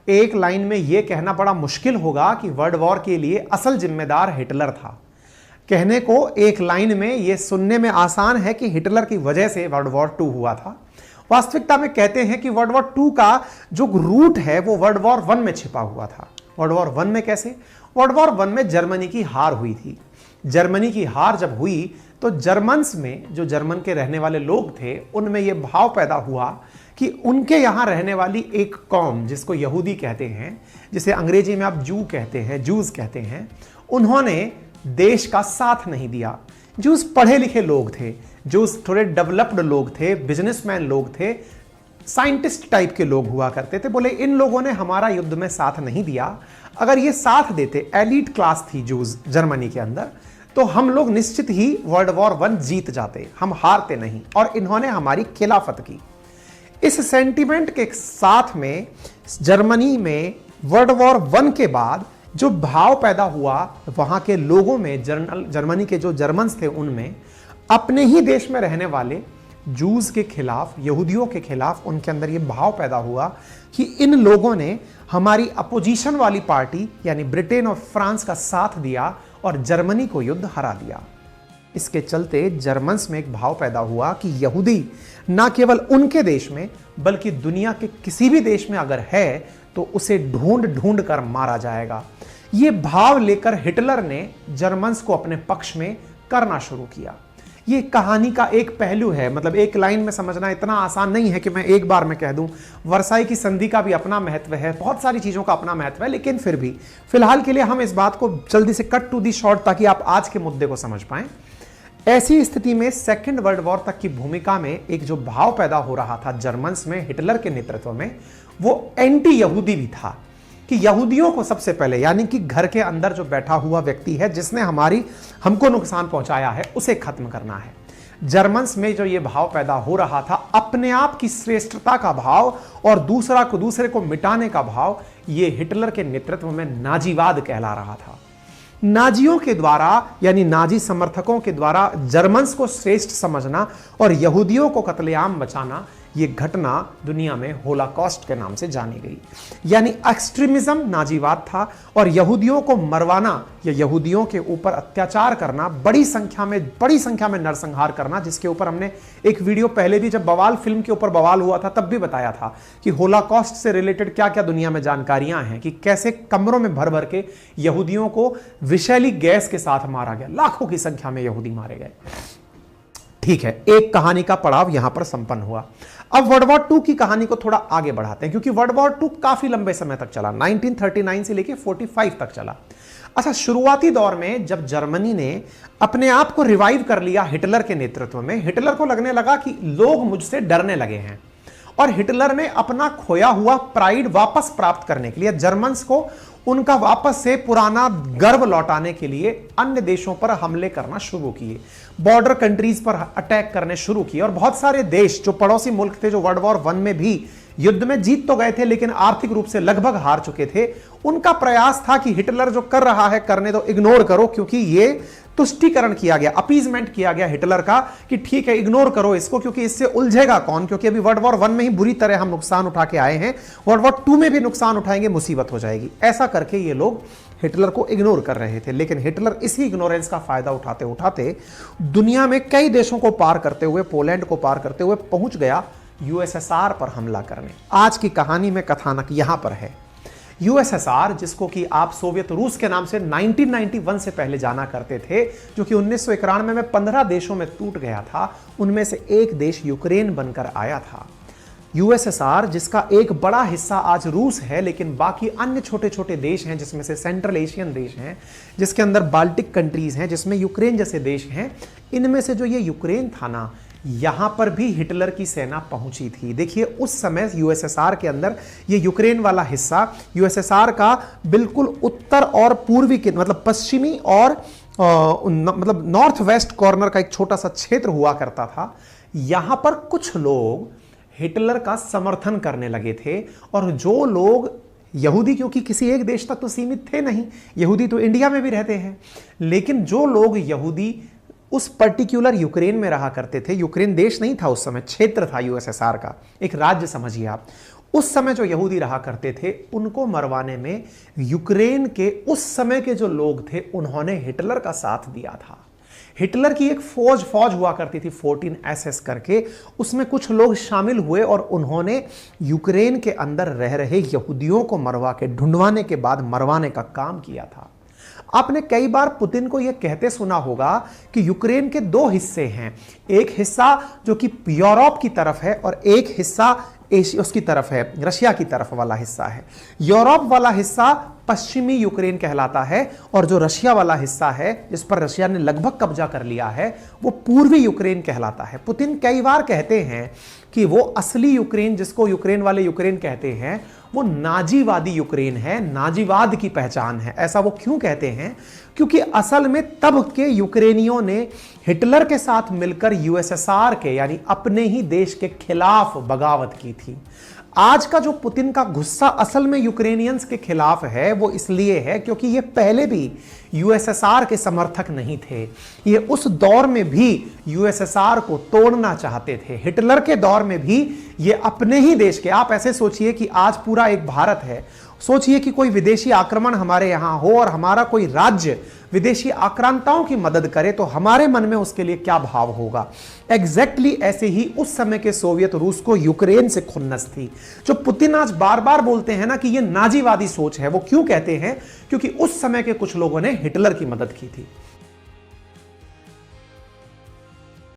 एक लाइन में यह कहना बड़ा मुश्किल होगा कि वर्ल्ड वॉर के लिए असल जिम्मेदार हिटलर था। कहने को एक लाइन में यह सुनने में आसान है कि हिटलर की वजह से वर्ल्ड वॉर 2 हुआ था। वास्तविकता में कहते हैं कि वर्ल्ड वॉर 2 का जो रूट है वो वर्ल्ड वॉर 1 में छिपा हुआ था। वर्ल्ड वॉर 1 में कैसे? वर्ल्ड वॉर 1 में जर्मनी की हार हुई थी। जर्मनी की हार जब हुई तो जर्मन्स में, जो जर्मन के रहने वाले लोग थे, उनमें यह भाव पैदा हुआ कि उनके यहां रहने वाली एक कौम, जिसको यहूदी कहते हैं, जिसे अंग्रेजी में आप जू कहते हैं, जूस कहते हैं, उन्होंने देश का साथ नहीं दिया। जूस पढ़े लिखे लोग थे, जूस थोड़े डेवलप्ड लोग थे, बिजनेसमैन लोग थे, साइंटिस्ट टाइप के लोग हुआ करते थे। बोले इन लोगों ने हमारा युद्ध में साथ नहीं दिया, अगर ये साथ देते, एलीट क्लास थी जूस जर्मनी के अंदर, तो हम लोग निश्चित ही वर्ल्ड वॉर 1 जीत जाते, हम हारते नहीं, और इन्होंने हमारी खिलाफत की। इस सेंटिमेंट के साथ में जर्मनी में वर्ल्ड वॉर 1 के बाद जो भाव पैदा हुआ वहां के लोगों में, जर्मनी के जो जर्मन्स थे उनमें, अपने ही देश में रहने वाले जूस के खिलाफ, यहूदियों के खिलाफ उनके अंदर यह भाव पैदा हुआ कि इन लोगों ने हमारी अपोजिशन वाली पार्टी यानी ब्रिटेन और फ्रांस का साथ दिया और जर्मनी को युद्ध हरा दिया। इसके चलते जर्मन्स में एक भाव पैदा हुआ कि यहूदी ना केवल उनके देश में बल्कि दुनिया के किसी भी देश में अगर है तो उसे ढूंढ ढूंढ कर मारा जाएगा। यह भाव लेकर हिटलर ने जर्मन्स को अपने पक्ष में करना शुरू किया। ये कहानी का एक पहलू है, मतलब एक लाइन में समझना इतना आसान नहीं है कि मैं एक बार में कह दूं। वर्साई की संधि का भी अपना महत्व है, बहुत सारी चीजों का अपना महत्व है, लेकिन फिर भी फिलहाल के लिए हम इस बात को जल्दी से कट टू दी शॉर्ट ताकि आप आज के मुद्दे को समझ पाएं। ऐसी स्थिति में सेकेंड वर्ल्ड वॉर तक की भूमिका में एक जो भाव पैदा हो रहा था जर्मन्स में हिटलर के नेतृत्व में, वो एंटी यहूदी भी था कि यहूदियों को सबसे पहले, यानी कि घर के अंदर जो बैठा हुआ व्यक्ति है जिसने हमको नुकसान पहुंचाया है, उसे खत्म करना है। जर्मन्स में जो यह भाव पैदा हो रहा था, अपने आप की श्रेष्ठता का भाव और दूसरे को मिटाने का भाव, यह हिटलर के नेतृत्व में नाजीवाद कहला रहा था। नाजियों के द्वारा यानी नाजी समर्थकों के द्वारा जर्मन्स को श्रेष्ठ समझना और यहूदियों को कत्लेआम बचाना, यह घटना दुनिया में होलोकॉस्ट के नाम से जानी गई। यानी एक्सट्रीमिज्म नाजीवाद था और यहूदियों को मरवाना या यहूदियों के ऊपर अत्याचार करना, बड़ी संख्या में नरसंहार करना, जिसके ऊपर हमने एक वीडियो पहले भी, जब बवाल फिल्म के ऊपर बवाल हुआ था तब भी बताया था कि होलोकॉस्ट से रिलेटेड क्या क्या दुनिया में जानकारियां हैं, कि कैसे कमरों में भर भर के यहूदियों को विषैली गैस के साथ मारा गया, लाखों की संख्या में यहूदी मारे गए। ठीक है, एक कहानी का पड़ाव यहां पर संपन्न हुआ। अब वर्ल्ड वॉर 2 की कहानी को थोड़ा आगे बढ़ाते हैं, क्योंकि वर्ल्ड वॉर 2 काफी लंबे समय तक चला, 1939 से लेकर 45 तक चला। अच्छा, शुरुआती दौर में जब जर्मनी ने अपने आप को रिवाइव कर लिया हिटलर के नेतृत्व में, हिटलर को लगने लगा कि लोग मुझसे डरने लगे हैं, और हिटलर ने अपना खोया हुआ प्राइड वापस प्राप्त करने के लिए, जर्मन्स को उनका वापस से पुराना गर्व लौटाने के लिए अन्य देशों पर हमले करना शुरू किए, बॉर्डर कंट्रीज पर अटैक करने शुरू किए। और बहुत सारे देश जो पड़ोसी मुल्क थे, जो वर्ल्ड वॉर 1 में भी युद्ध में जीत तो गए थे लेकिन आर्थिक रूप से लगभग हार चुके थे, उनका प्रयास था कि हिटलर जो कर रहा है करने दो, इग्नोर करो, क्योंकि ये तुष्टीकरण किया गया, अपीजमेंट किया गया हिटलर का कि ठीक है इग्नोर करो इसको, क्योंकि इससे उलझेगा कौन, क्योंकि अभी वर्ल्ड वॉर 1 में ही बुरी तरह हम नुकसान उठा के आए हैं, वर्ल्ड वॉर 2 में भी नुकसान उठाएंगे, मुसीबत हो जाएगी। ऐसा करके ये लोग हिटलर को इग्नोर कर रहे थे। लेकिन हिटलर इसी इग्नोरेंस का फायदा उठाते उठाते दुनिया में कई देशों को पार करते हुए, पोलैंड को पार करते हुए पहुंच गया यूएसएसआर पर हमला करने। आज की कहानी में कथानक यहां पर है। यूएसएसआर, जिसको कि आप सोवियत रूस के नाम से 1991 से पहले जाना करते थे, जो कि 1991 में 15 देशों में टूट गया था, उनमें से एक देश यूक्रेन बनकर आया था। यूएसएसआर, जिसका एक बड़ा हिस्सा आज रूस है, लेकिन बाकी अन्य छोटे छोटे देश हैं, जिसमें से सेंट्रल एशियन देश हैं, जिसके अंदर बाल्टिक कंट्रीज हैं, जिसमें यूक्रेन जैसे देश हैं, इनमें से जो ये यूक्रेन था ना, यहां पर भी हिटलर की सेना पहुंची थी। देखिए उस समय यूएसएसआर के अंदर ये यूक्रेन वाला हिस्सा यूएसएसआर का बिल्कुल उत्तर और पूर्वी के, मतलब पश्चिमी और मतलब नॉर्थ वेस्ट कॉर्नर का एक छोटा सा क्षेत्र हुआ करता था। यहां पर कुछ लोग हिटलर का समर्थन करने लगे थे, और जो लोग यहूदी, क्योंकि किसी एक देश तक तो सीमित थे नहीं, यहूदी तो इंडिया में भी रहते हैं, लेकिन जो लोग यहूदी उस पर्टिकुलर यूक्रेन में रहा करते थे, यूक्रेन देश नहीं था उस समय, क्षेत्र था यूएसएसआर का, एक राज्य समझिए आप, उस समय जो यहूदी रहा करते थे उनको मरवाने में यूक्रेन के उस समय के जो लोग थे उन्होंने हिटलर का साथ दिया था। हिटलर की एक फौज हुआ करती थी 14 SS करके, उसमें कुछ लोग शामिल हुए और उन्होंने यूक्रेन के अंदर रह रहे यहूदियों को मरवा के, ढूंढवाने के बाद मरवाने का काम किया था। आपने कई बार पुतिन को यह कहते सुना होगा कि यूक्रेन के दो हिस्से हैं, एक हिस्सा जो कि यूरोप की तरफ है और एक हिस्सा एशिया उसकी तरफ है, रशिया की तरफ वाला हिस्सा है। यूरोप वाला हिस्सा पश्चिमी यूक्रेन कहलाता है और जो रशिया वाला हिस्सा है जिस पर रशिया ने लगभग कब्जा कर लिया है वो पूर्वी यूक्रेन कहलाता है। पुतिन कई बार कहते हैं कि वो असली यूक्रेन, जिसको यूक्रेन वाले यूक्रेन कहते हैं, वो नाजीवादी यूक्रेन है, नाजीवाद की पहचान है। ऐसा वो क्यों कहते हैं? क्योंकि असल में तब के यूक्रेनियों ने हिटलर के साथ मिलकर यूएसएसआर के यानी अपने ही देश के खिलाफ बगावत की थी। आज का जो पुतिन का गुस्सा असल में यूक्रेनियंस के खिलाफ है वो इसलिए है क्योंकि ये पहले भी यूएसएसआर के समर्थक नहीं थे। ये उस दौर में भी यूएसएसआर को तोड़ना चाहते थे। हिटलर के दौर में भी ये अपने ही देश के, आप ऐसे सोचिए कि आज पूरा एक भारत है, सोचिए कि कोई विदेशी आक्रमण हमारे यहां हो और हमारा कोई राज्य विदेशी आक्रांताओं की मदद करे तो हमारे मन में उसके लिए क्या भाव होगा। एग्जैक्टली ऐसे ही उस समय के सोवियत रूस को यूक्रेन से खुन्नस थी। जो पुतिन आज बार बार बोलते हैं ना कि ये नाजीवादी सोच है, वो क्यों कहते हैं? क्योंकि उस समय के कुछ लोगों ने हिटलर की मदद की थी।